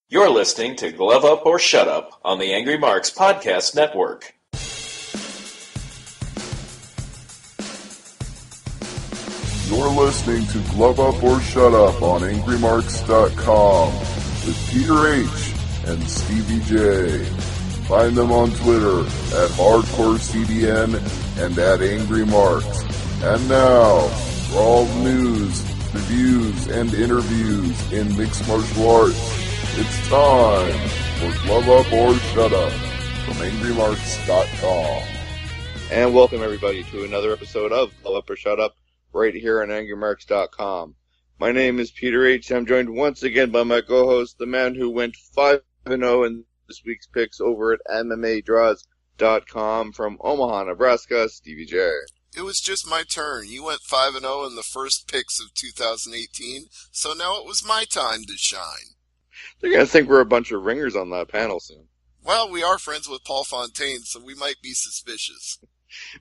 You're listening to Glove Up or Shut Up on the Angry Marks Podcast Network. You're listening to Glove Up or Shut Up on AngryMarks.com with Peter H. and Stevie J. Find them on Twitter at HardcoreCDN and at AngryMarks. And now, for all the news, reviews, and interviews in mixed martial arts, it's time for Glove Up or Shut Up from AngryMarks.com. And welcome everybody to another episode of Glove Up or Shut Up right here on AngryMarks.com. My name is Peter H. I'm joined once again by my co-host, the man who went 5-0 in this week's picks over at MMAdraws.com from Omaha, Nebraska, Stevie J. It was just my turn. You went 5-0 in the first picks of 2018, so now it was my time to shine. They're going to think we're a bunch of ringers on that panel soon. Well, we are friends with Paul Fontaine, so we might be suspicious.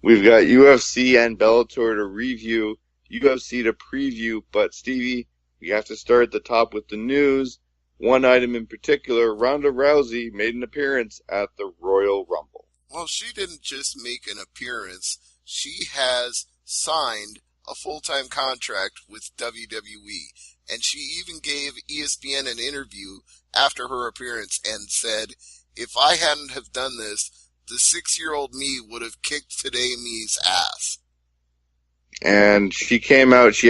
We've got UFC and Bellator to review, UFC to preview, but Stevie, we have to start at the top with the news. One item in particular, Ronda Rousey made an appearance at the Royal Rumble. Well, she didn't just make an appearance. She has signed a full-time contract with WWE. And she even gave ESPN an interview after her appearance and said, if I hadn't have done this, the 6-year-old me would have kicked today me's ass. And she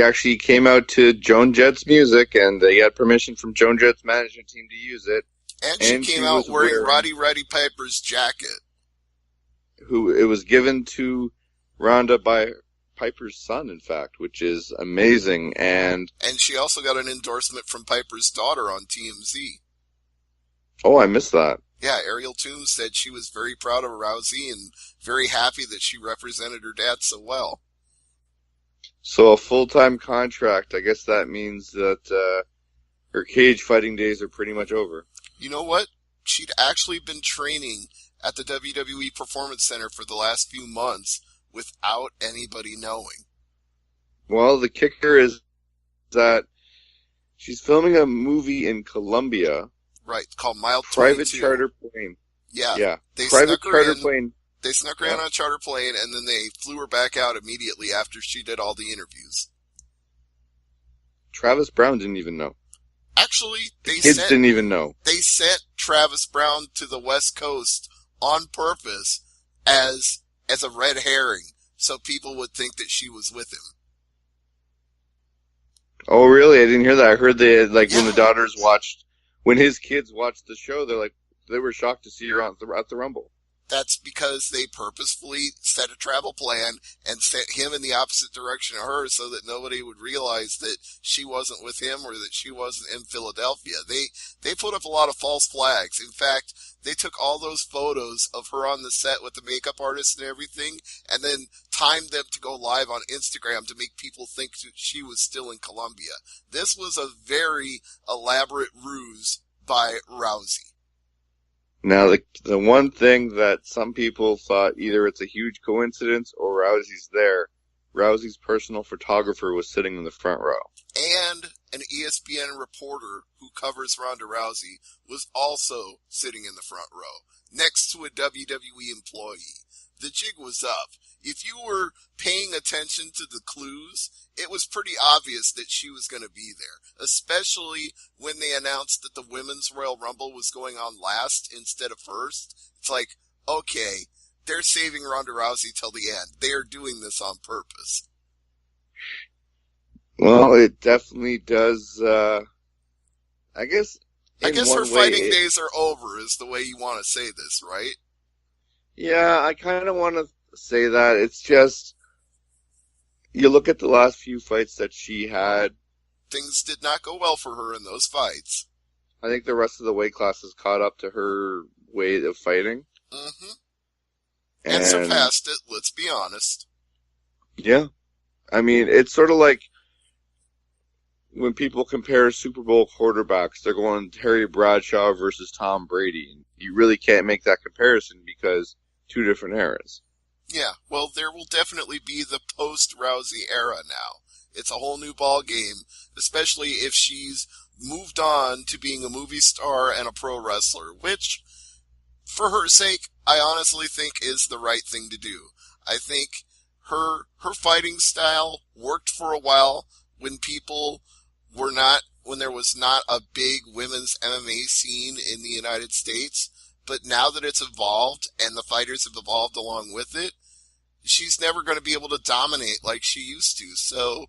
actually came out to Joan Jett's music, and they got permission from Joan Jett's management team to use it. And she came out wearing Roddy Piper's jacket. It was given to Ronda by Piper's son, in fact, which is amazing. And she also got an endorsement from Piper's daughter on TMZ. Oh, I missed that. Yeah, Ariel Toombs said she was very proud of Rousey and very happy that she represented her dad so well. So a full-time contract, I guess that means that her cage fighting days are pretty much over. You know what? She'd actually been training at the WWE Performance Center for the last few months without anybody knowing. Well, the kicker is that she's filming a movie in Colombia. Right, called Mile 22. Private charter plane. Yeah. Private charter plane. They snuck her in on a charter plane, and then they flew her back out immediately after she did all the interviews. Travis Brown didn't even know. Actually, kids didn't even know. They sent Travis Brown to the West Coast on purpose as a red herring, so people would think that she was with him. Oh, really? I didn't hear that. I heard they had, when the daughters when his kids watched the show, they were shocked to see her at the Rumble. That's because they purposefully set a travel plan and sent him in the opposite direction of her so that nobody would realize that she wasn't with him or that she wasn't in Philadelphia. They put up a lot of false flags. In fact, they took all those photos of her on the set with the makeup artist and everything and then timed them to go live on Instagram to make people think that she was still in Colombia. This was a very elaborate ruse by Rousey. Now, the one thing that some people thought either it's a huge coincidence or Rousey's there, Rousey's personal photographer was sitting in the front row. And an ESPN reporter who covers Ronda Rousey was also sitting in the front row, next to a WWE employee. The jig was up. If you were paying attention to the clues, it was pretty obvious that she was going to be there, especially when they announced that the Women's Royal Rumble was going on last instead of first. It's like, okay, they're saving Ronda Rousey till the end. They are doing this on purpose. Well, it definitely does, I guess her fighting days are over is the way you want to say this, right? Yeah, I kind of want to say that. It's just, you look at the last few fights that she had. Things did not go well for her in those fights. I think the rest of the weight classes caught up to her way of fighting. Mm-hmm. And surpassed it, let's be honest. Yeah. I mean, it's sort of like when people compare Super Bowl quarterbacks, they're going Terry Bradshaw versus Tom Brady. You really can't make that comparison because two different eras. Yeah, well, there will definitely be the post-Rousey era now. It's a whole new ball game, especially if she's moved on to being a movie star and a pro wrestler, which, for her sake, I honestly think is the right thing to do. I think her fighting style worked for a while when there was not a big women's MMA scene in the United States. But now that it's evolved and the fighters have evolved along with it, she's never going to be able to dominate like she used to. So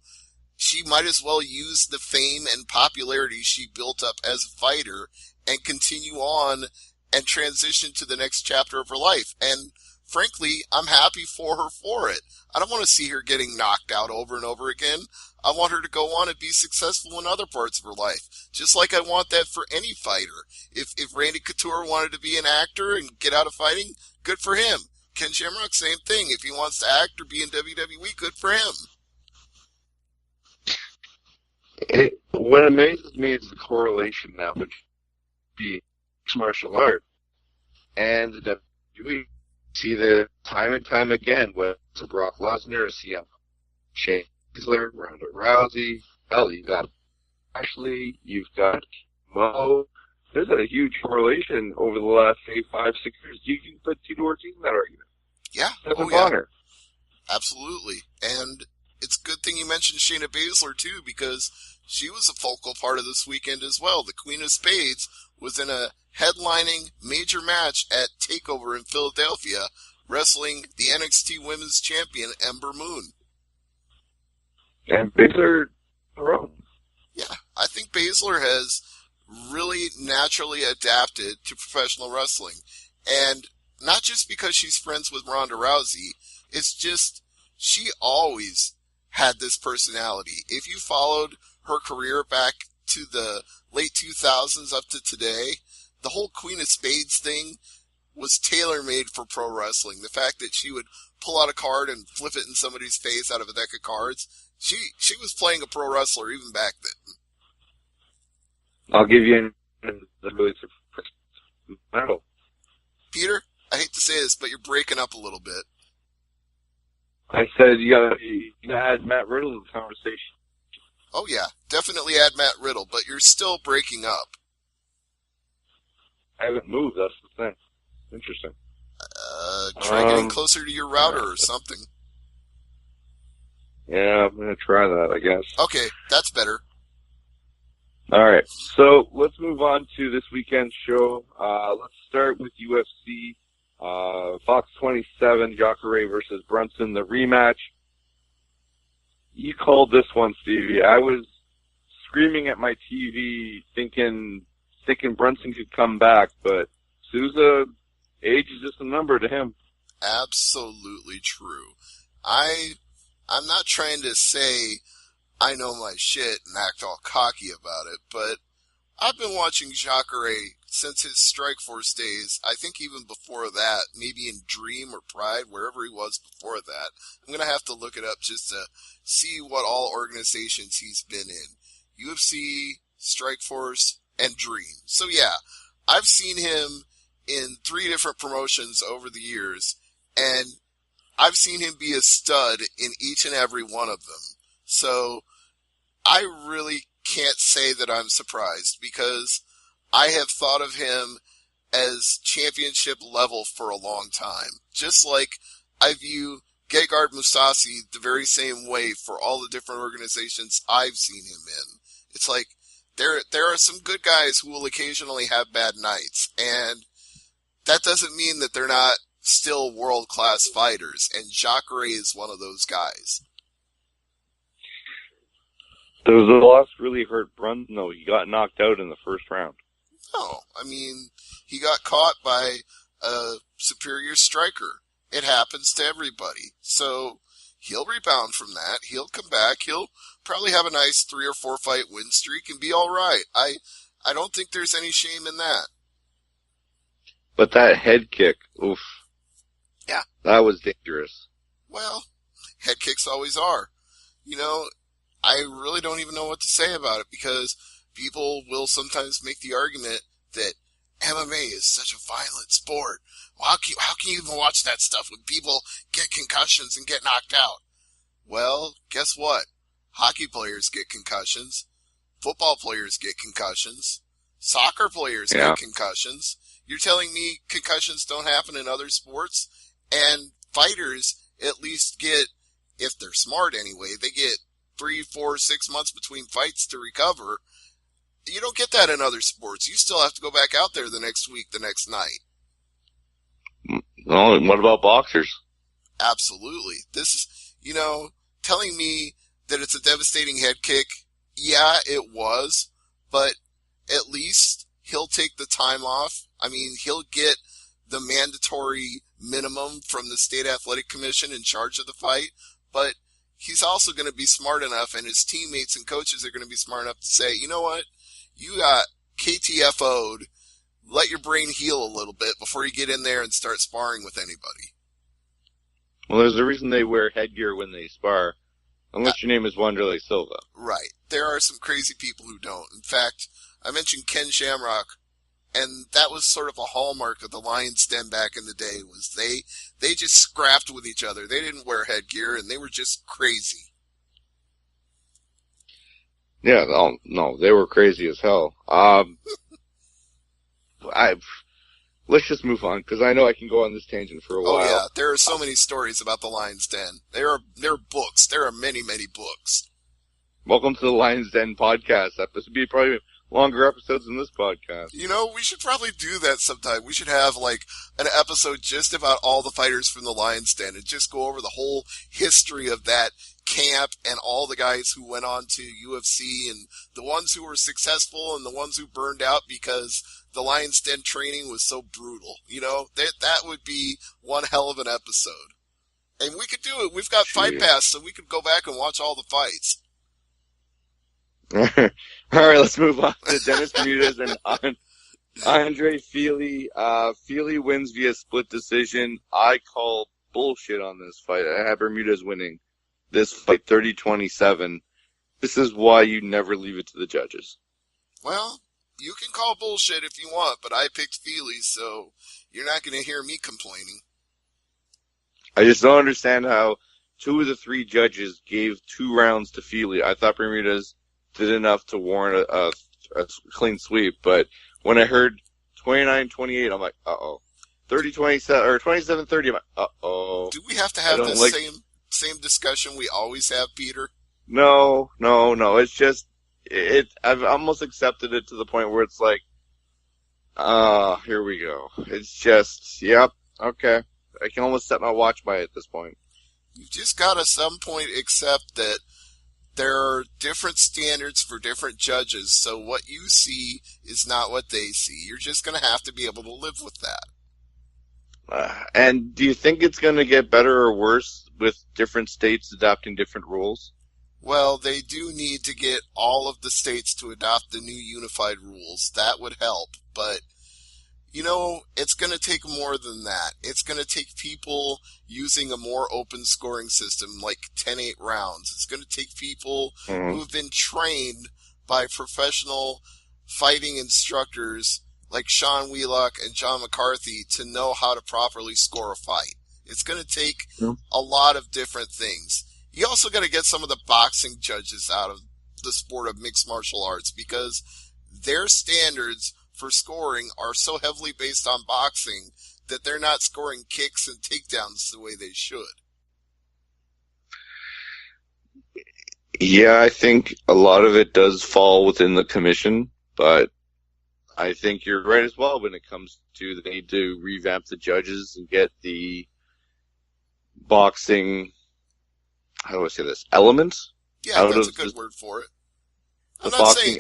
she might as well use the fame and popularity she built up as a fighter and continue on and transition to the next chapter of her life. And frankly, I'm happy for her for it. I don't want to see her getting knocked out over and over again. I want her to go on and be successful in other parts of her life, just like I want that for any fighter. If Randy Couture wanted to be an actor and get out of fighting, good for him. Ken Shamrock, same thing. If he wants to act or be in WWE, good for him. What amazes me is the correlation now between the mixed martial art and the WWE. See the time and time again, whether it's a Brock Lesnar, a CM, Shane Baszler, Ronda Rousey. Hell, you've got Ashley, you've got Mo. There's a huge correlation over the last, say, 5-6 years. You can put Tito Ortiz in that argument. Yeah. Stephen Bonner. Absolutely. And it's a good thing you mentioned Shayna Baszler, too, because she was a focal part of this weekend as well. The Queen of Spades was in a headlining major match at TakeOver in Philadelphia, wrestling the NXT Women's Champion, Ember Moon. And Baszler, yeah, I think Baszler has really naturally adapted to professional wrestling. And not just because she's friends with Ronda Rousey, it's just she always had this personality. If you followed her career back to the late 2000s up to today, the whole Queen of Spades thing was tailor-made for pro wrestling. The fact that she would pull out a card and flip it in somebody's face out of a deck of cards, she was playing a pro wrestler even back then. I'll give you a really medal. Peter, I hate to say this, but you're breaking up a little bit. I said you gotta add Matt Riddle to the conversation. Oh yeah, definitely add Matt Riddle, but you're still breaking up. I haven't moved, that's the thing. Interesting. Try getting closer to your router or something. Yeah, I'm gonna try that, I guess. Okay, that's better. Alright, so let's move on to this weekend's show. Let's start with UFC. Fox 27, Jacare versus Brunson, the rematch. You called this one, Stevie. I was screaming at my TV thinking Brunson could come back, but Souza, age is just a number to him. Absolutely true. I'm not trying to say I know my shit and act all cocky about it, but I've been watching Jacare since his Strikeforce days. I think even before that, maybe in Dream or Pride, wherever he was before that. I'm going to have to look it up just to see what all organizations he's been in. UFC, Strikeforce, and Dream. So yeah, I've seen him in 3 different promotions over the years, and I've seen him be a stud in each and every one of them. So I really can't say that I'm surprised, because I have thought of him as championship level for a long time. Just like I view Gegard Mousasi the very same way for all the different organizations I've seen him in. It's like there are some good guys who will occasionally have bad nights, and that doesn't mean that they're not still world-class fighters, and Jacare is one of those guys. Does the loss really hurt Brunson? No, he got knocked out in the first round. No, I mean, he got caught by a superior striker. It happens to everybody. So he'll rebound from that. He'll come back. He'll probably have a nice 3 or 4 fight win streak and be all right. I don't think there's any shame in that. But that head kick, oof. Yeah. That was dangerous. Well, head kicks always are. You know, I really don't even know what to say about it, because people will sometimes make the argument that MMA is such a violent sport. Well, how can you even watch that stuff when people get concussions and get knocked out? Well, guess what? Hockey players get concussions. Football players get concussions. Soccer players get concussions. You're telling me concussions don't happen in other sports? And fighters at least get, if they're smart anyway, they get 3, 4, 6 months between fights to recover. You don't get that in other sports. You still have to go back out there the next week, the next night. Well, what about boxers? Absolutely. This is, telling me that it's a devastating head kick. Yeah, it was, but at least he'll take the time off. I mean, he'll get the mandatory minimum from the State Athletic Commission in charge of the fight, but he's also going to be smart enough, and his teammates and coaches are going to be smart enough to say, you know what, you got KTFO'd, let your brain heal a little bit before you get in there and start sparring with anybody. Well, there's a reason they wear headgear when they spar, unless your name is Wanderlei Silva. Right. There are some crazy people who don't. In fact, I mentioned Ken Shamrock, and that was sort of a hallmark of the Lions Den back in the day, was they just scrapped with each other. They didn't wear headgear, and they were just crazy. Yeah, no, they were crazy as hell. Let's just move on, because I know I can go on this tangent for a while. Oh, yeah. There are so many stories about the Lions Den. There are books. There are many, many books. Welcome to the Lions Den podcast. This would be probably longer episodes than this podcast. We should probably do that sometime. We should have, an episode just about all the fighters from the Lions Den and just go over the whole history of that camp and all the guys who went on to UFC and the ones who were successful and the ones who burned out because the Lions Den training was so brutal. That would be one hell of an episode. And we could do it. We've got Fight Pass, so we could go back and watch all the fights. All right, let's move on to Dennis Bermudez and Andre Fili. Fili wins via split decision. I call bullshit on this fight. I have Bermudez winning this fight 30-27. This is why you never leave it to the judges. Well, you can call bullshit if you want, but I picked Fili, so you're not going to hear me complaining. I just don't understand how 2 of the 3 judges gave 2 rounds to Fili. I thought Bermudez did enough to warrant a clean sweep, but when I heard 29-28, I'm like, uh-oh. 30-27, or 27-30, I'm like, uh-oh. Do we have to have this same discussion we always have, Peter? No. It's just, I've almost accepted it to the point where it's like, here we go. It's just, yep, okay. I can almost set my watch by it at this point. You've just got to some point accept that there are different standards for different judges, so what you see is not what they see. You're just going to have to be able to live with that. And do you think it's going to get better or worse with different states adopting different rules? Well, they do need to get all of the states to adopt the new unified rules. That would help, but it's going to take more than that. It's going to take people using a more open scoring system, like 10-8 rounds. It's going to take people who have been trained by professional fighting instructors like Sean Wheelock and John McCarthy to know how to properly score a fight. It's going to take a lot of different things. You also got to get some of the boxing judges out of the sport of mixed martial arts, because their standards for scoring are so heavily based on boxing that they're not scoring kicks and takedowns the way they should. Yeah, I think a lot of it does fall within the commission, but I think you're right as well when it comes to they need to revamp the judges and get the boxing, how do I say this, element? Yeah, that's a good word for it. I'm not saying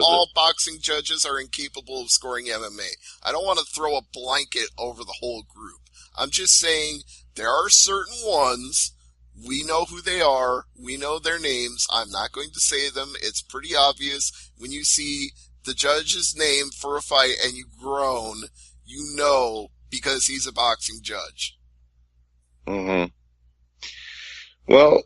all boxing judges are incapable of scoring MMA. I don't want to throw a blanket over the whole group. I'm just saying there are certain ones. We know who they are. We know their names. I'm not going to say them. It's pretty obvious when you see the judge's name for a fight and you groan, you know, because he's a boxing judge. Mm-hmm. Well,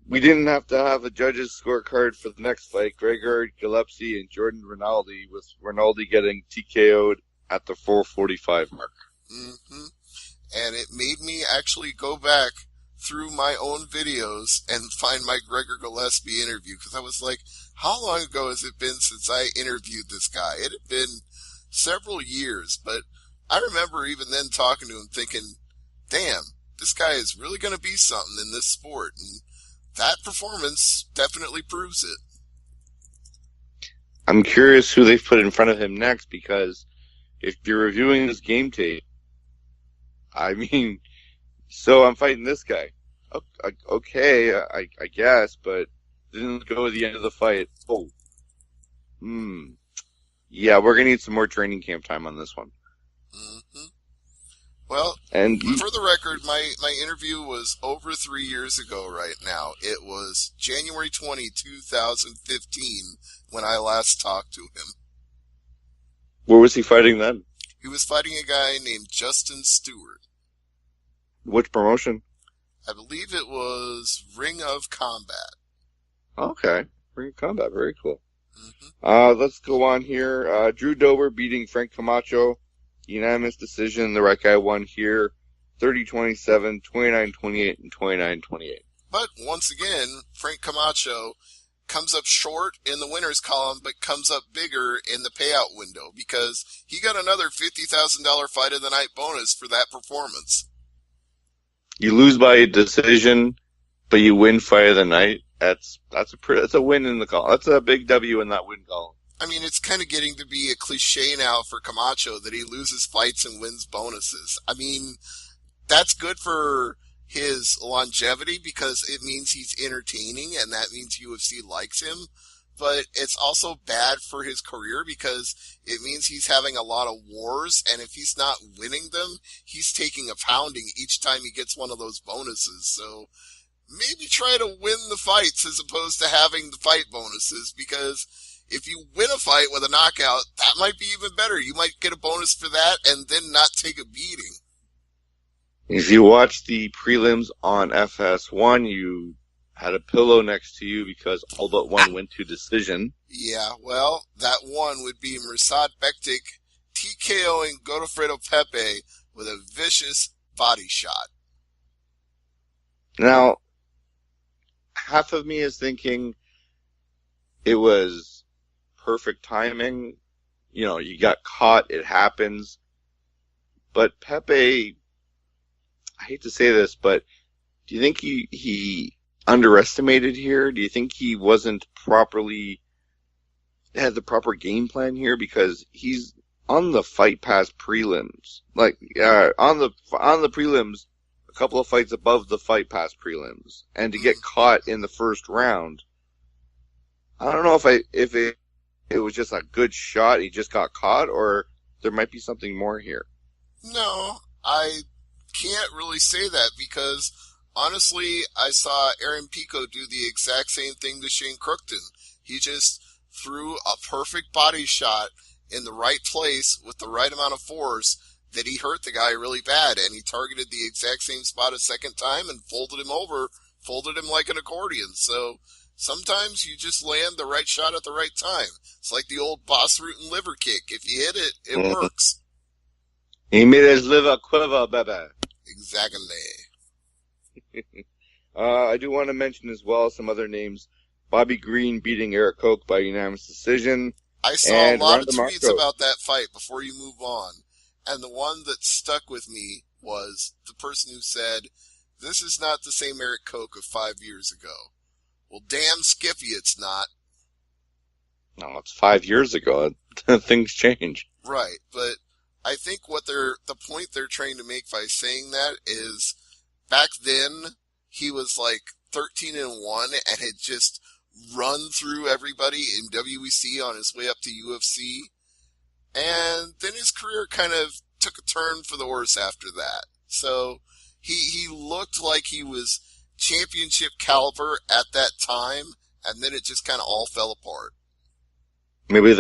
we didn't have to have a judge's scorecard for the next fight. Gregor Gillespie and Jordan Rinaldi, with Rinaldi getting TKO'd at the 4:45 mark. Mm-hmm. And it made me actually go back through my own videos and find my Gregor Gillespie interview, because I was like, how long ago has it been since I interviewed this guy? It had been several years, but I remember even then talking to him thinking, damn, this guy is really going to be something in this sport, and that performance definitely proves it. I'm curious who they've put in front of him next, because if you're reviewing this game tape, I mean, so I'm fighting this guy. Okay, I guess, but didn't go to the end of the fight. Oh. Yeah, we're going to need some more training camp time on this one. Mm-hmm. Well, and for the record, my interview was over 3 years ago right now. It was January 20, 2015 when I last talked to him. Where was he fighting then? He was fighting a guy named Justin Stewart. Which promotion? I believe it was Ring of Combat. Okay. Ring of Combat. Very cool. Mm-hmm. Let's go on here. Drew Dober beating Frank Camacho. Unanimous decision. The right guy won here. 30-27, 29-28, and 29-28. But once again, Frank Camacho comes up short in the winner's column, but comes up bigger in the payout window, because he got another $50,000 fight of the night bonus for that performance. You lose by a decision, but you win fight of the night. That's a win in the column. That's a big W in that win column. I mean, it's kind of getting to be a cliche now for Camacho that he loses fights and wins bonuses. I mean, that's good for his longevity because it means he's entertaining and that means UFC likes him. But it's also bad for his career because it means he's having a lot of wars, and if he's not winning them, he's taking a pounding each time he gets one of those bonuses. So maybe try to win the fights as opposed to having the fight bonuses, because if you win a fight with a knockout, that might be even better. You might get a bonus for that and then not take a beating. If you watch the prelims on FS1, you had a pillow next to you because all but one went to decision. Yeah, well, that one would be Mirsad Bektik TKOing Godofredo Pepe with a vicious body shot. Now, half of me is thinking it was perfect timing. You know, you got caught, it happens. But Pepe, I hate to say this, but do you think he underestimated here? Do you think he wasn't had the proper game plan here? Because he's on the Fight Pass prelims. Like, on the prelims, a couple of fights above the Fight Pass prelims. And to get caught in the first round, I don't know if it was just a good shot, he just got caught, or there might be something more here. No, I can't really say that because, honestly, I saw Aaron Pico do the exact same thing to Shane Crookton. He just threw a perfect body shot in the right place with the right amount of force that he hurt the guy really bad, and he targeted the exact same spot a second time and folded him like an accordion. So sometimes you just land the right shot at the right time. It's like the old Boss Root and liver kick. If you hit it, it works. He made his liver quiver, baby. Exactly. I do want to mention as well some other names. Bobby Green beating Eric Koch by unanimous decision. I saw a lot of tweets about that fight before you move on. And the one that stuck with me was the person who said, "This is not the same Eric Koch of 5 years ago." Well, damn Skippy, it's not. No, it's 5 years ago. Things change. Right, but I think the point they're trying to make by saying that is back then he was like 13-1 and had just run through everybody in WEC on his way up to UFC. And then his career kind of took a turn for the worse after that. So he looked like he was championship caliber at that time, and then it just kind of all fell apart. Maybe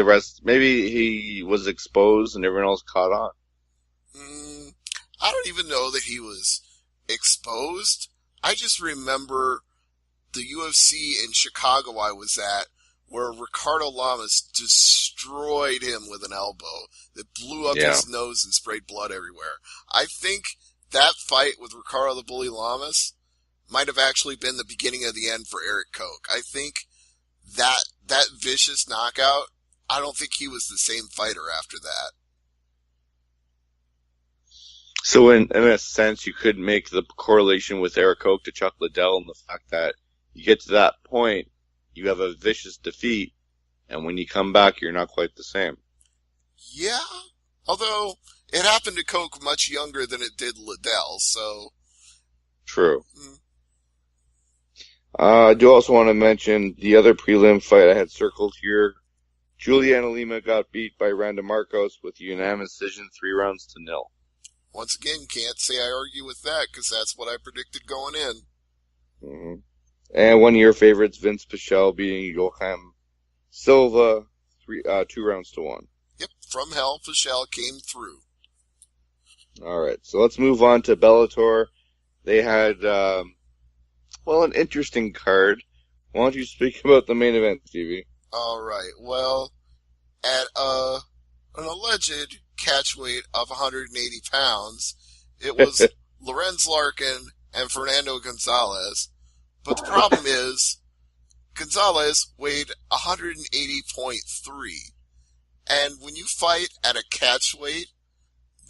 he was exposed and everyone else caught on. I don't even know that he was exposed. I just remember the UFC in Chicago I was at, where Ricardo Lamas destroyed him with an elbow that blew up his nose and sprayed blood everywhere. I think that fight with Ricardo the Bully Lamas might have actually been the beginning of the end for Eric Koch. I think that vicious knockout, I don't think he was the same fighter after that. So in a sense, you could make the correlation with Eric Koch to Chuck Liddell and the fact that you get to that point, you have a vicious defeat, and when you come back, you're not quite the same. Yeah, although it happened to Koch much younger than it did Liddell, so... True. I do also want to mention the other prelim fight I had circled here. Juliana Lima got beat by Randa Marcos with a unanimous decision, 3-0. Once again, can't say I argue with that, because that's what I predicted going in. Mm-hmm. And one of your favorites, Vince Pichel, beating Joachim Silva, 2-1. Yep, from hell, Pichel came through. All right, so let's move on to Bellator. They had, an interesting card. Why don't you speak about the main event, Stevie? All right, well, at an alleged catch weight of 180 pounds, it was Lorenz Larkin and Fernando Gonzalez. But the problem is, Gonzalez weighed 180.3. And when you fight at a catch weight,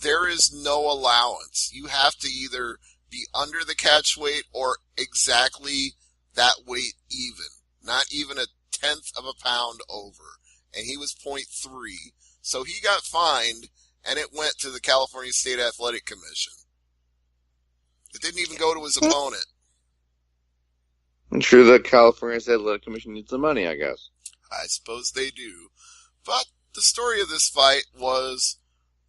there is no allowance. You have to either be under the catch weight or exactly that weight even. Not even a tenth of a pound over. And he was 0.3. So he got fined, and it went to the California State Athletic Commission. It didn't even go to his opponent. I'm sure the California State Athletic Commission needs the money, I guess. I suppose they do. But the story of this fight was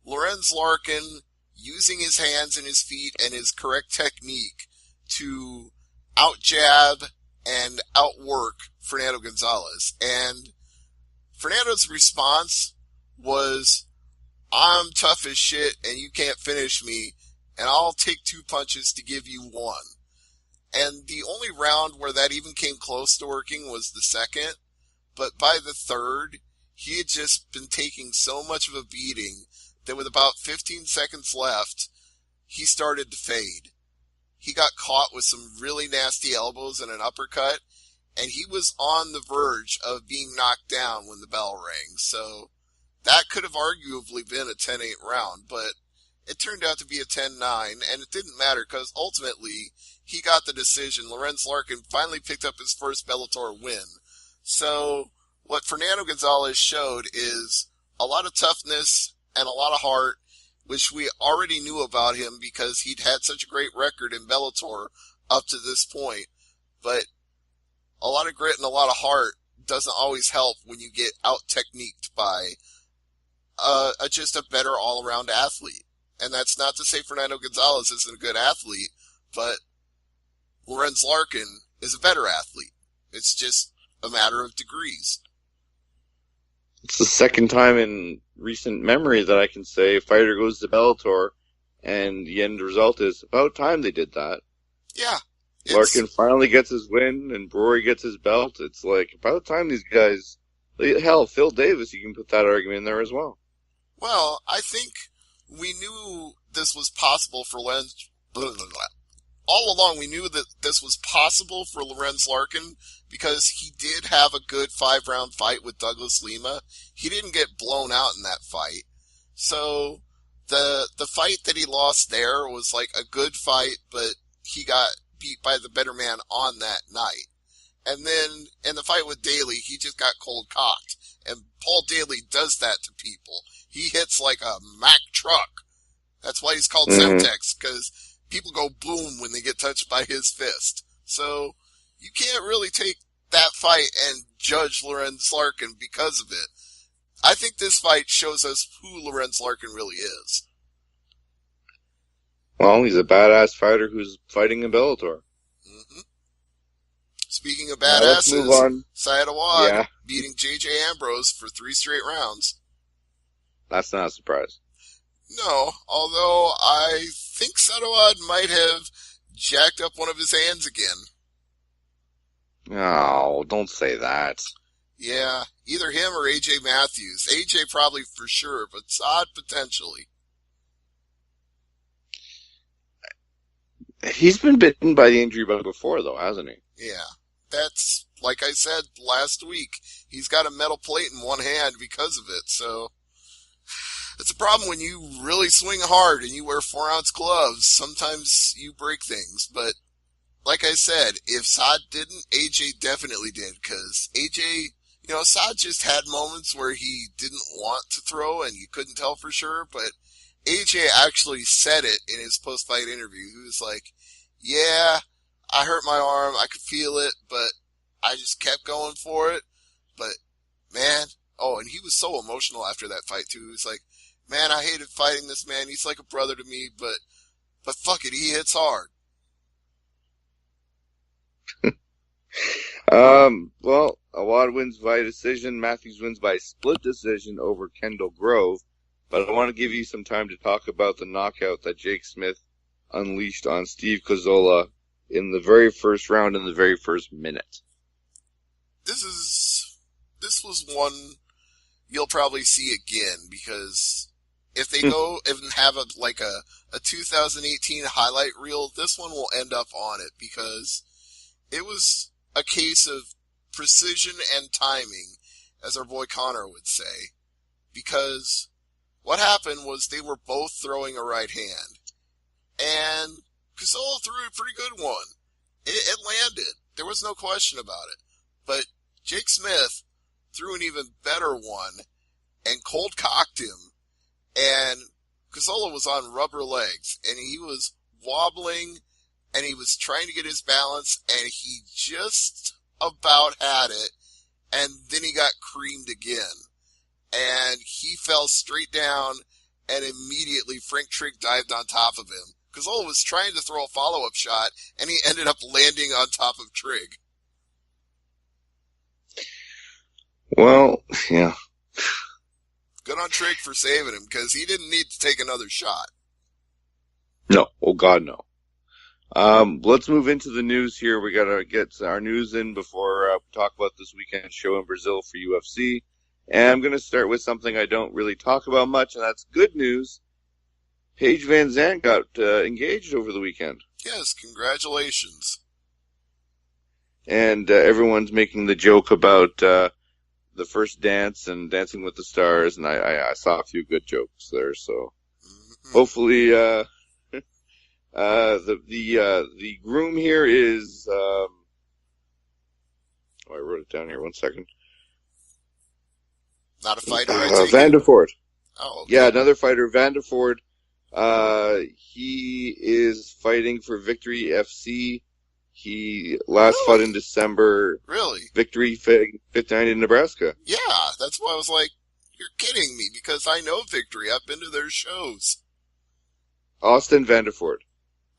Lorenz Larkin using his hands and his feet and his correct technique to out-jab and outwork Fernando Gonzalez. And Fernando's response was, I'm tough as shit and you can't finish me, and I'll take 2 punches to give you 1. And the only round where that even came close to working was the second. But by the third, he had just been taking so much of a beating that with about 15 seconds left, he started to fade. He got caught with some really nasty elbows and an uppercut, and he was on the verge of being knocked down when the bell rang. So that could have arguably been a 10-8 round, but it turned out to be a 10-9, and it didn't matter because ultimately he got the decision. Lorenz Larkin finally picked up his first Bellator win. So what Fernando Gonzalez showed is a lot of toughness and a lot of heart, which we already knew about him because he'd had such a great record in Bellator up to this point. But a lot of grit and a lot of heart doesn't always help when you get out-techniqued by just a better all-around athlete. And that's not to say Fernando Gonzalez isn't a good athlete, but Lorenz Larkin is a better athlete. It's just a matter of degrees. It's the second time in recent memory that I can say a fighter goes to Bellator, and the end result is about time they did that. Yeah. Larkin finally gets his win, and Brewer gets his belt. It's like, about time these guys... Hell, Phil Davis, you can put that argument in there as well. Well, I think we knew this was possible for Lorenz... All along, we knew that this was possible for Lorenz Larkin because he did have a good 5-round fight with Douglas Lima. He didn't get blown out in that fight. So the fight that he lost there was like a good fight, but he got beat by the better man on that night. And then in the fight with Daly, he just got cold cocked. And Paul Daly does that to people. He hits like a Mack truck. That's why he's called Semtex, because people go boom when they get touched by his fist. So you can't really take that fight and judge Lorenz Larkin because of it. I think this fight shows us who Lorenz Larkin really is. Well, he's a badass fighter who's fighting in Bellator. Mm-hmm. Speaking of badasses, let's move on. Syed Awad beating J.J. Ambrose for 3 straight rounds. That's not a surprise. No, although I think Sadawad might have jacked up one of his hands again. Oh, don't say that. Yeah, either him or A.J. Matthews. A.J. probably for sure, but Saad potentially. He's been bitten by the injury bug before, though, hasn't he? Yeah. That's, like I said last week, he's got a metal plate in one hand because of it, so it's a problem when you really swing hard and you wear 4-ounce gloves. Sometimes you break things, but like I said, if Saad didn't, AJ definitely did, because AJ, Saad just had moments where he didn't want to throw and you couldn't tell for sure, but AJ actually said it in his post-fight interview. He was like, yeah, I hurt my arm, I could feel it, but I just kept going for it. But, man, and he was so emotional after that fight, too. He was like, man, I hated fighting this man. He's like a brother to me, but fuck it, he hits hard. Well, Awad wins by decision. Matthews wins by split decision over Kendall Grove. But I want to give you some time to talk about the knockout that Jake Smith unleashed on Steve Gazzola in the very first round, in the very first minute. This was one you'll probably see again, because if they go and have a 2018 highlight reel, this one will end up on it, because it was a case of precision and timing, as our boy Connor would say, because what happened was they were both throwing a right hand, and Gazzola threw a pretty good one. It landed. There was no question about it. But Jake Smith threw an even better one and cold cocked him, and Gazzola was on rubber legs, and he was wobbling, and he was trying to get his balance, and he just about had it, and then he got creamed again. And he fell straight down, and immediately Frank Trigg dived on top of him. Gazzola was trying to throw a follow-up shot, and he ended up landing on top of Trigg. Well, yeah. Good on Trigg for saving him, because he didn't need to take another shot. No. Oh, God, no. Let's move into the news here. We gotta get our news in before we talk about this weekend show in Brazil for UFC. And I'm gonna start with something I don't really talk about much, and that's good news. Paige Van Zandt got engaged over the weekend. Yes, congratulations. And everyone's making the joke about the first dance and Dancing with the Stars, and I saw a few good jokes there. So hopefully, the groom here is. I wrote it down here. 1 second. Not a fighter, I take Vanderford. Oh, okay. Yeah, another fighter, Vanderford. He is fighting for Victory FC. He last fought in December. Really? Victory 59 in Nebraska. Yeah, that's why I was like, you're kidding me, because I know Victory. I've been to their shows. Austin Vanderford.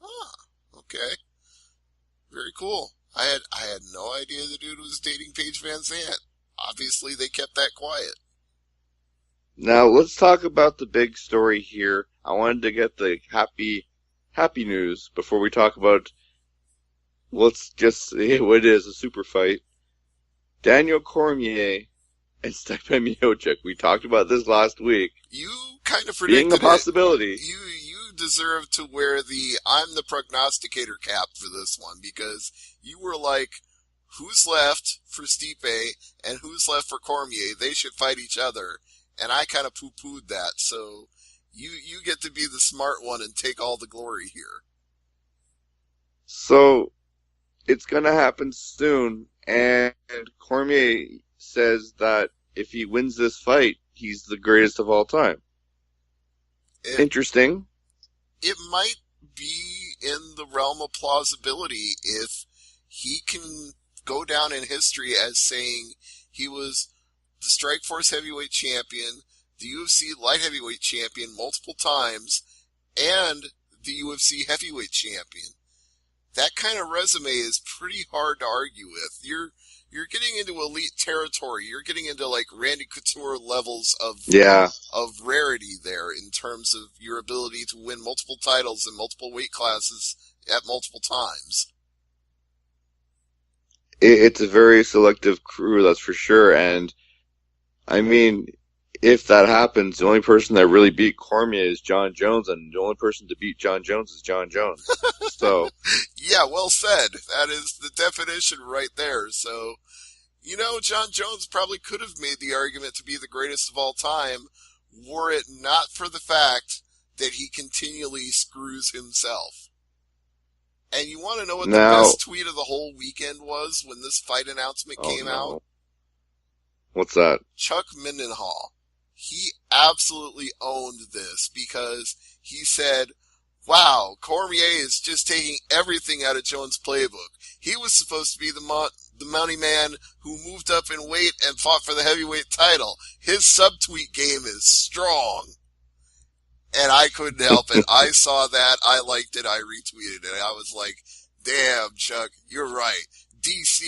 Ah, okay. Very cool. I had no idea the dude was dating Paige Van Zandt. Obviously, they kept that quiet. Now, let's talk about the big story here. I wanted to get the happy news before we talk about, let's just say what it is, a super fight. Daniel Cormier and Stipe Miocic. We talked about this last week. You kind of predicted being a possibility. You deserve to wear the I'm the prognosticator cap for this one, because you were like, who's left for Stipe and who's left for Cormier? They should fight each other. And I kind of poo-pooed that, so you get to be the smart one and take all the glory here. So, it's going to happen soon, and Cormier says that if he wins this fight, he's the greatest of all time. Interesting. It might be in the realm of plausibility if he can go down in history as saying he was the Strikeforce heavyweight champion, the UFC light heavyweight champion multiple times, and the UFC heavyweight champion. That kind of resume is pretty hard to argue with. You're getting into elite territory. You're getting into like Randy Couture levels of rarity there in terms of your ability to win multiple titles in multiple weight classes at multiple times. It's a very selective crew, that's for sure, and I mean, if that happens, the only person that really beat Cormier is John Jones, and the only person to beat John Jones is John Jones. So, yeah, well said. That is the definition right there. So, John Jones probably could have made the argument to be the greatest of all time were it not for the fact that he continually screws himself. And you want to know what the best tweet of the whole weekend was when this fight announcement came out? What's that? Chuck Mindenhall. He absolutely owned this because he said, wow, Cormier is just taking everything out of Jones' playbook. He was supposed to be the money man who moved up in weight and fought for the heavyweight title. His subtweet game is strong. And I couldn't help it. I saw that. I liked it. I retweeted it. I was like, damn, Chuck, you're right. DC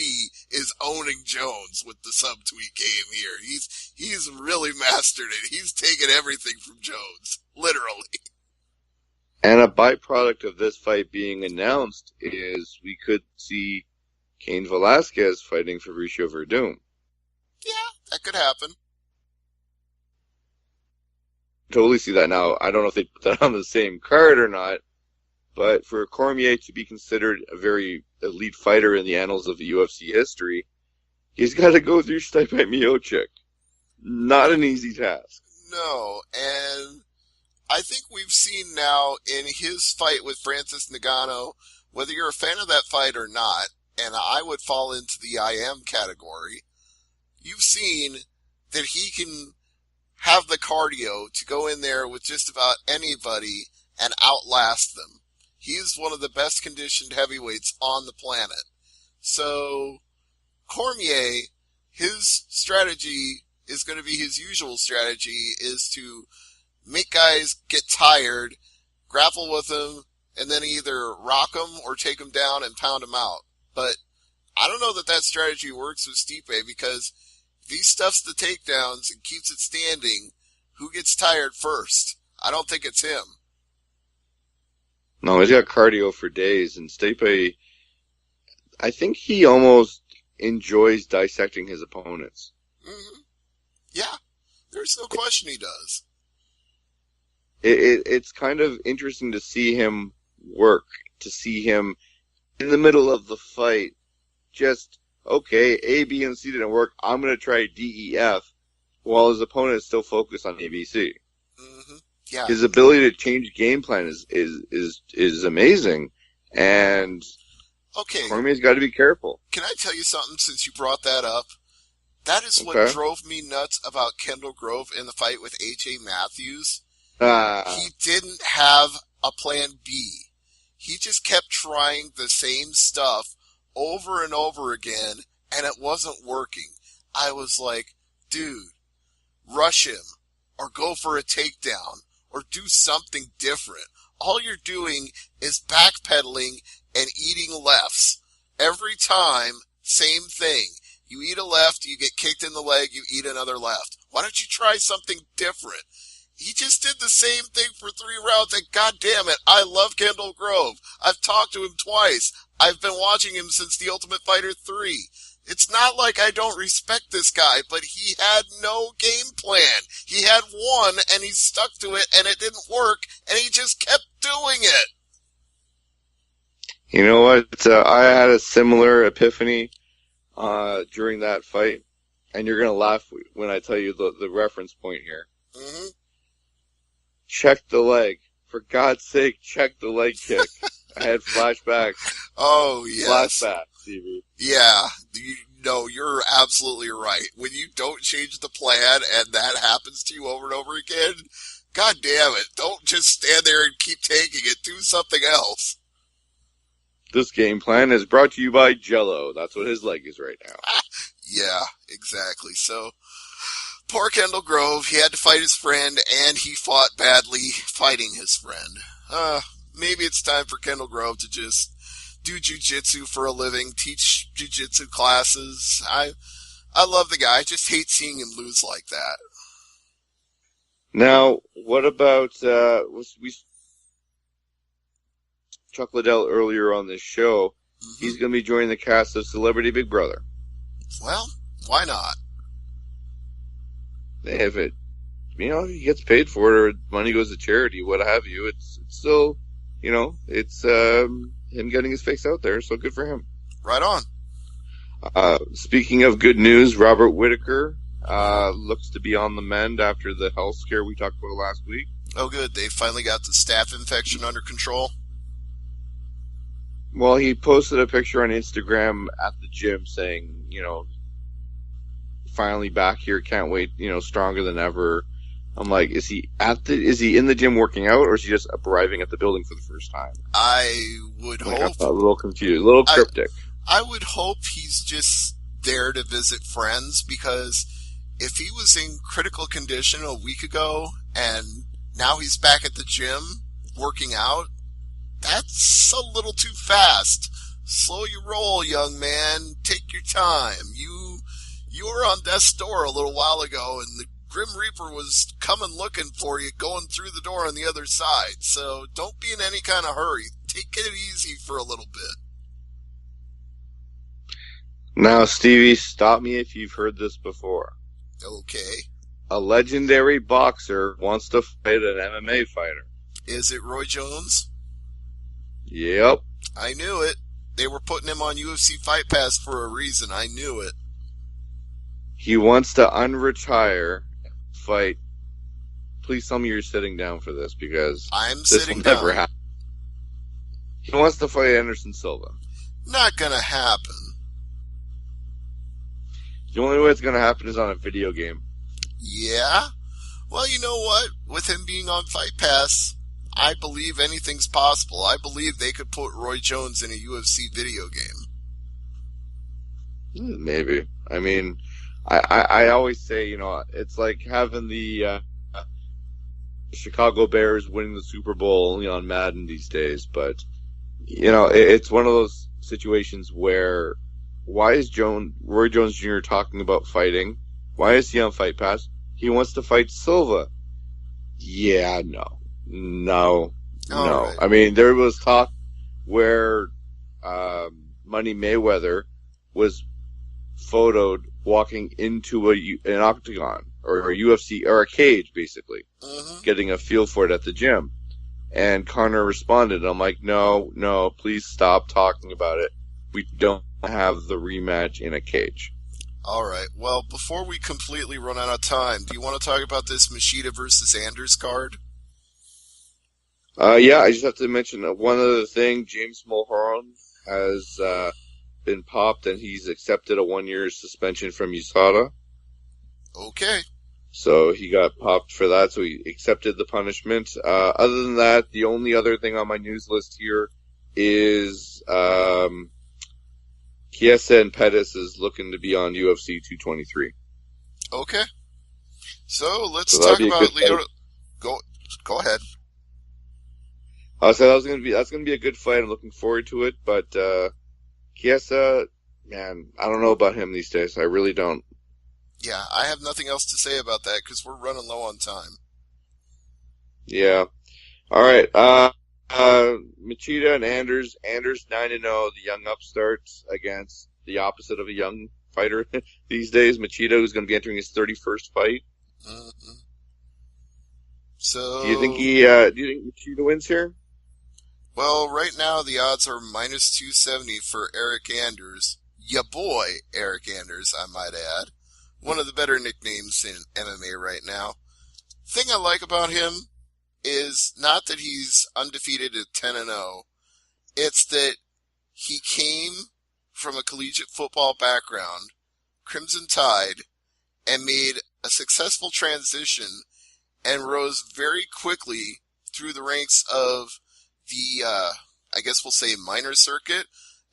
is owning Jones with the subtweet game here. He's really mastered it. He's taken everything from Jones. Literally. And a byproduct of this fight being announced is we could see Cain Velasquez fighting Fabricio Verdum. Yeah, that could happen. Totally see that now. I don't know if they put that on the same card or not, but for Cormier to be considered a very elite fighter in the annals of the UFC history, he's got to go through Stipe Miocic. Not an easy task. No, and I think we've seen now in his fight with Francis Ngannou, whether you're a fan of that fight or not, and I would fall into the I am category, you've seen that he can have the cardio to go in there with just about anybody and outlast them. He is one of the best conditioned heavyweights on the planet. So, Cormier, his strategy is going to be his usual strategy, is to make guys get tired, grapple with them, and then either rock them or take them down and pound them out. But I don't know that strategy works with Stipe, because if he stuffs the takedowns and keeps it standing, who gets tired first? I don't think it's him. No, he's got cardio for days, and Stipe, I think he almost enjoys dissecting his opponents. Mm-hmm. Yeah, there's no question he does. It's kind of interesting to see him work, to see him in the middle of the fight, just, okay, A, B, and C didn't work, I'm going to try D, E, F, while his opponent is still focused on A, B, C. Mm-hmm. Yeah. His ability to change game plan is amazing, and okay, Cormier's got to be careful. Can I tell you something since you brought that up? That is what drove me nuts about Kendall Grove in the fight with A.J. Matthews. He didn't have a plan B. He just kept trying the same stuff over and over again, and it wasn't working. I was like, dude, rush him, or go for a takedown, or do something different. All you're doing is backpedaling and eating lefts. Every time, same thing. You eat a left, you get kicked in the leg, you eat another left. Why don't you try something different? He just did the same thing for 3 rounds, and goddamn it, I love Kendall Grove. I've talked to him twice. I've been watching him since The Ultimate Fighter 3. It's not like I don't respect this guy, but he had no game plan. He had one, and he stuck to it, and it didn't work, and he just kept doing it. You know what? I had a similar epiphany during that fight, and you're going to laugh when I tell you the reference point here. Mm-hmm. Check the leg. For God's sake, check the leg kick. I had flashbacks. Oh, yes. Flashbacks, Stevie. Yeah. You're absolutely right. When you don't change the plan and that happens to you over and over again, God damn it. Don't just stand there and keep taking it. Do something else. This game plan is brought to you by Jell-O. That's what his leg is right now. Yeah, exactly. So, poor Kendall Grove, he had to fight his friend, and he fought badly fighting his friend. Maybe it's time for Kendall Grove to just do jiu-jitsu for a living, teach jiu-jitsu classes. I love the guy. I just hate seeing him lose like that. Now, what about, Chuck Liddell earlier on this show? Mm-hmm. He's going to be joining the cast of Celebrity Big Brother. Well, why not? If it he gets paid for it, or money goes to charity, what have you. It's still, it's him getting his face out there, so good for him. Right on. Speaking of good news, Robert Whittaker looks to be on the mend after the health scare we talked about last week. Oh, good. They finally got the staph infection under control. Well, he posted a picture on Instagram at the gym saying, finally back here, can't wait, stronger than ever. I'm like, is he in the gym working out, or is he just arriving at the building for the first time? I would hope. I'm a little confused, a little cryptic. I would hope he's just there to visit friends, because if he was in critical condition a week ago and now he's back at the gym working out, that's a little too fast. Slow your roll, young man. Take your time. You were on death's door a little while ago, and the Grim Reaper was coming looking for you, going through the door on the other side. So don't be in any kind of hurry. Take it easy for a little bit. Now, Stevie, stop me if you've heard this before. Okay. A legendary boxer wants to fight an MMA fighter. Is it Roy Jones? Yep. I knew it. They were putting him on UFC Fight Pass for a reason. I knew it. He wants to unretire, fight. Please tell me you're sitting down for this, because I'm this sitting will down. never happen. He wants to fight Anderson Silva. Not gonna happen. The only way it's going to happen is on a video game. Yeah? Well, you know what? With him being on Fight Pass, I believe anything's possible. I believe they could put Roy Jones in a UFC video game. Maybe. I mean, I always say, it's like having the Chicago Bears winning the Super Bowl only on Madden these days. But, it's one of those situations where, why is Roy Jones Jr. talking about fighting? Why is he on Fight Pass? He wants to fight Silva. Yeah, no. Right. I mean, there was talk where Money Mayweather was photoed walking into an octagon or a UFC or a cage, basically, getting a feel for it at the gym. And Conor responded. I'm like, no, please stop talking about it. We don't have the rematch in a cage. All right. Well, before we completely run out of time, do you want to talk about this Machida versus Anders card? Yeah, I just have to mention one other thing. James Mulholland has been popped, and he's accepted a 1-year suspension from USADA. Okay. So he got popped for that, so he accepted the punishment. Other than that, the only other thing on my news list here is Chiesa and Pettis is looking to be on UFC 223. Okay. So let's talk about Leo. Go ahead. So that's gonna be a good fight. I'm looking forward to it. But Chiesa, man, I don't know about him these days. I really don't. Yeah, I have nothing else to say about that because we're running low on time. Yeah. All right. Machida and Anders 9-0, the young upstarts against the opposite of a young fighter these days. Machida, who's going to be entering his 31st fight. Mm-hmm. So, do you think Machida wins here? Well, right now the odds are minus 270 for Eric Anders. Ya boy, Eric Anders, I might add. One of the better nicknames in MMA right now. Thing I like about him is not that he's undefeated at 10-0. It's that he came from a collegiate football background, Crimson Tide, and made a successful transition and rose very quickly through the ranks of the, I guess we'll say minor circuit.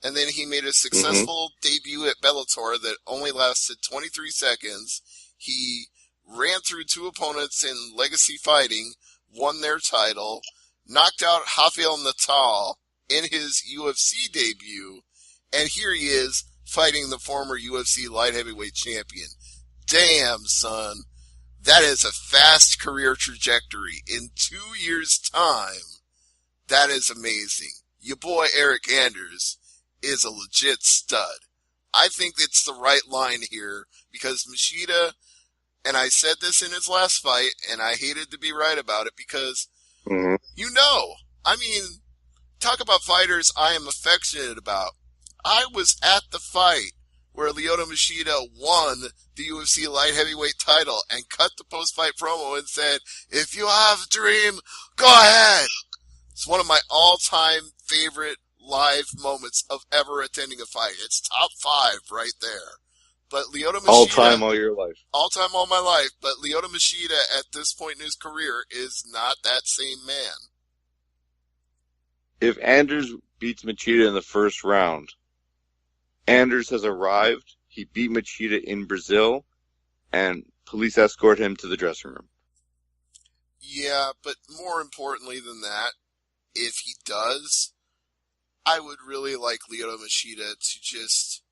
And then he made a successful debut at Bellator that only lasted 23 seconds. He ran through 2 opponents in Legacy Fighting, won their title, knocked out Rafael Natal in his UFC debut, and here he is fighting the former UFC light heavyweight champion. Damn, son. That is a fast career trajectory. In 2 years' time, that is amazing. Your boy Eric Anders is a legit stud. I think it's the right line here because Machida, and I said this in his last fight, and I hated to be right about it because, I mean, talk about fighters I am affectionate about. I was at the fight where Lyoto Machida won the UFC light heavyweight title and cut the post-fight promo and said, "If you have a dream, go ahead." It's one of my all-time favorite live moments of ever attending a fight. It's top 5 right there. But Lyoto Machida... All time, all your life. All time, all my life. But Lyoto Machida at this point in his career is not that same man. If Anders beats Machida in the first round, Anders has arrived, he beat Machida in Brazil, and police escort him to the dressing room. Yeah, but more importantly than that, if he does, I would really like Lyoto Machida to just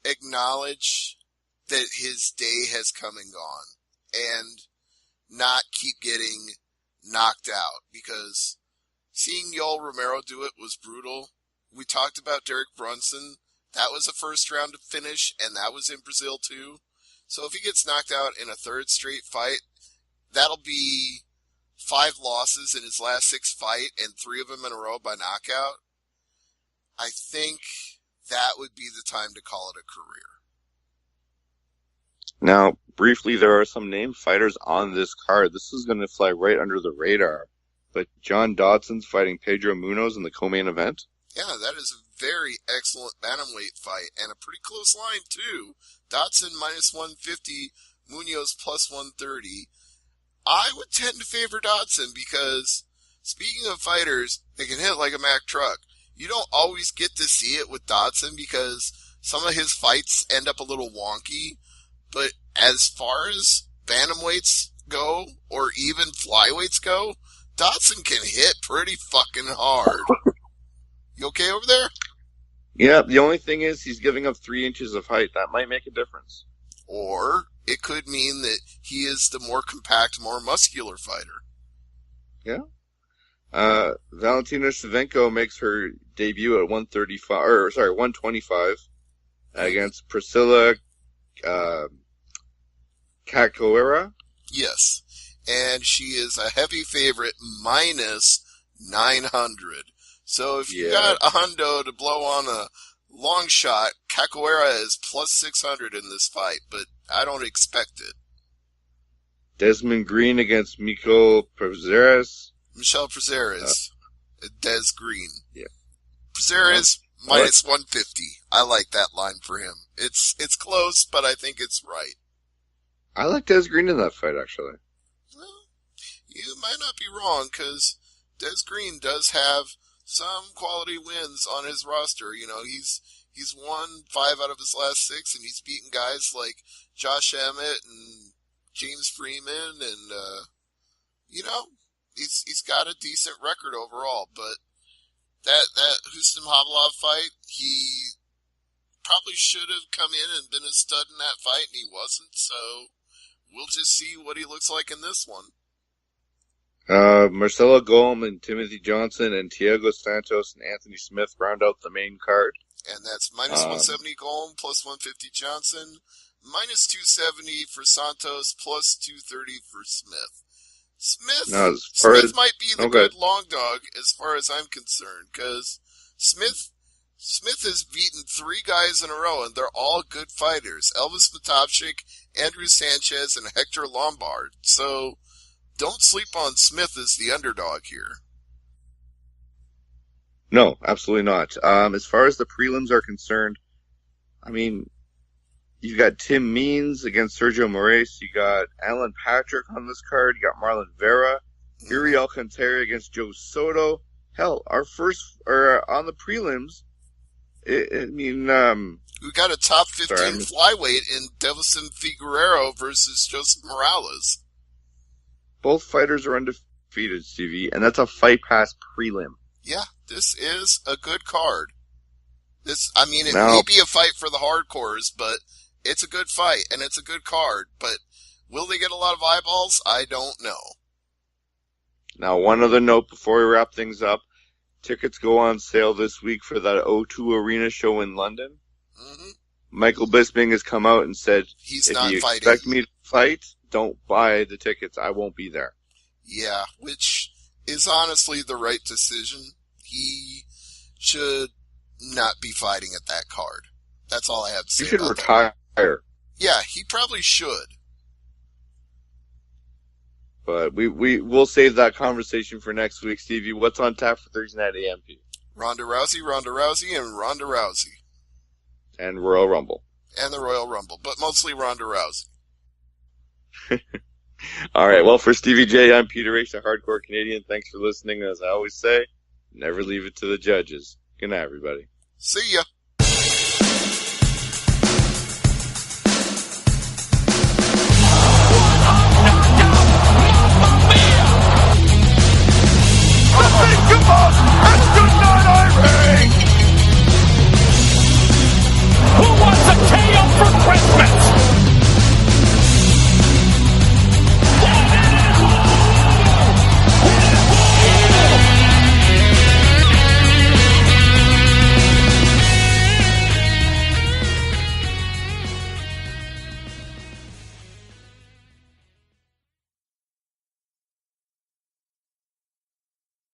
acknowledge that his day has come and gone and not keep getting knocked out, because seeing Yoel Romero do it was brutal. We talked about Derek Brunson. That was a first round finish, and that was in Brazil too. So if he gets knocked out in a third straight fight, that'll be 5 losses in his last 6 fights, and 3 of them in a row by knockout. I think that would be the time to call it a career. Now, briefly, there are some named fighters on this card. This is going to fly right under the radar. But John Dodson's fighting Pedro Munoz in the co-main event. Yeah, that is a very excellent bantamweight fight, and a pretty close line, too. Dodson minus 150, Munoz plus 130. I would tend to favor Dodson because, speaking of fighters that can hit like a Mack truck, you don't always get to see it with Dodson because some of his fights end up a little wonky. But as far as bantamweights go, or even flyweights go, Dodson can hit pretty fucking hard. You okay over there? Yeah, the only thing is he's giving up 3 inches of height. That might make a difference. Or it could mean that he is the more compact, more muscular fighter. Yeah. Valentina Shevchenko makes her debut at 125 against Priscilla Cachoeira. Yes. And she is a heavy favorite, minus 900. So if you got a hundo to blow on a long shot, Cachoeira is plus 600 in this fight, but I don't expect it. Desmond Green against Michel Prazeres. Michel Prazeres. Des Green. Yeah. Prazeres, minus 150. I like that line for him. It's close, but I think it's right. I like Des Green in that fight, actually. Well, you might not be wrong, because Des Green does have some quality wins on his roster. You know, he's won 5 out of his last 6, and he's beaten guys like Josh Emmett and James Freeman, and he's got a decent record overall. But that Hussein Havilov fight, he probably should have come in and been a stud in that fight, and he wasn't. So we'll just see what he looks like in this one. Marcelo Golm and Timothy Johnson and Thiago Santos and Anthony Smith round out the main card. And that's minus 170 Golm, plus 150 Johnson, minus 270 for Santos, plus 230 for Smith. Smith might be the good long dog as far as I'm concerned, because Smith has beaten 3 guys in a row, and they're all good fighters. Elvis Matovchik, Andrew Sanchez, and Hector Lombard. So don't sleep on Smith as the underdog here. No, absolutely not. As far as the prelims are concerned, I mean, you got Tim Means against Sergio Moraes. You got Alan Patrick on this card. You got Marlon Vera. Yuri Alcantara against Joe Soto. Hell, on the prelims, we got a top 15 flyweight in Devison Figueroa versus Joseph Morales. Both fighters are undefeated, Stevie, and that's a Fight Pass prelim. Yeah, this is a good card. It may be a fight for the hardcores, but it's a good fight, and it's a good card. But will they get a lot of eyeballs? I don't know. Now, one other note before we wrap things up. Tickets go on sale this week for that O2 Arena show in London. Mm-hmm. Michael Bisping has come out and said, he's if not you fighting. expect me to fight, don't buy the tickets. I won't be there. Yeah, which is honestly the right decision. He should not be fighting at that card. That's all I have to say. You should about retire. that. Yeah, he probably should. But we'll save that conversation for next week. Stevie, what's on tap for Thursday night AMP? Ronda Rousey, and Ronda Rousey. And Royal Rumble. And the Royal Rumble, but mostly Ronda Rousey. All right, well, for Stevie J, I'm Peter H., the hardcore Canadian. Thanks for listening. As I always say, never leave it to the judges. Good night, everybody. See ya.